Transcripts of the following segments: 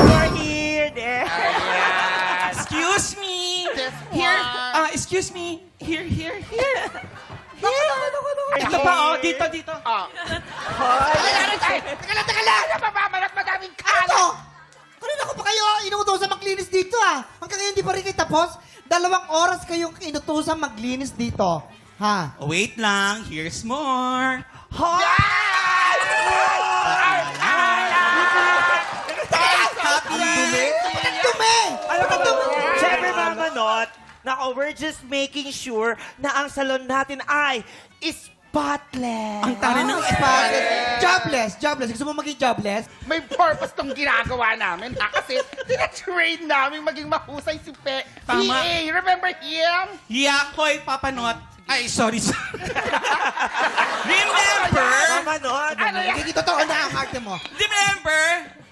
We're here. There. Excuse me. This Here. one. Excuse me. Here. Ito Ito pa, pa, oh. Dito. Ah. Teka lang! Napapamalat madaming kalat! Ano? Kanina ko pa kayo inuutosan maglinis dito Hanggang ngayon di pa rin kayo tapos? 2 oras kayong inutusan maglinis dito. Ha? Oh, wait lang. Here's more. Happy. Dumi! Alam mo, syempre Mama Not, nako, we're just making sure na ang salon natin ay spotless. Ang tara ng Jobless. Gusto mo maging jobless? May purpose tong ginagawa namin, ha? Kasi tina-train namin maging mahusay si Tama. PA. Remember him? Yakoy, Papanot. Ay, sorry. Remember? Mama Not. Ano yan? Hindi totoo na ang arte mo. Remember?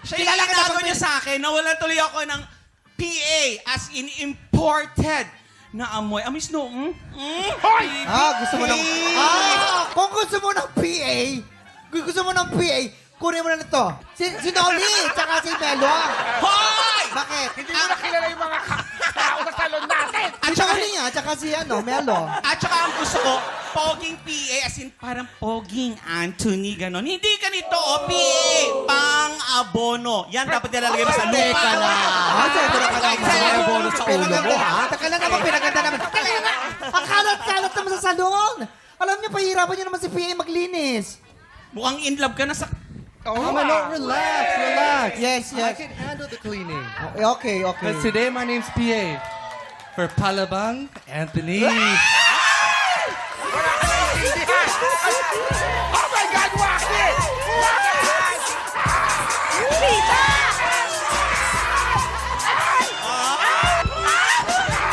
Siya Kilala ka na ilalago ba- niya sa akin na wala tuloy ako ng PA as in imported na amoy. Amoy snow. Hoy! Gusto mo ng... kung gusto mo ng PA, kunin mo na nito. Si Noli, tsaka si Melo. Hoy! Bakit? Hindi mo nakilala yung mga tao sa salon natin! Si Noli nga, tsaka si Melo. At saka ang gusto ko, poging PA, as in parang poging Anthony, ganon. Hindi ganito, PA, pang-abono. Yan dapat nilalagay mo sa lupa. Teka lang. Sobra ka lang. Abono sa ulo mo, ha? Teka lang naman, pinaganda naman. Ang kalat-kalat naman sa salon. Alam niyo, pahirapan niyo naman si PA maglinis. Mukhang in love ka na sa... Mama, no, relax. Yes. I can handle the cleaning. Okay. Because today my name's PA for Palabang Anthony. Oh my God, Wakit!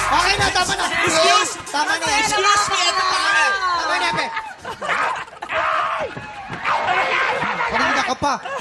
Okay na, tama na. Tama na. Excuse me, ito pa. Tama na, pe. Kanina ka pa.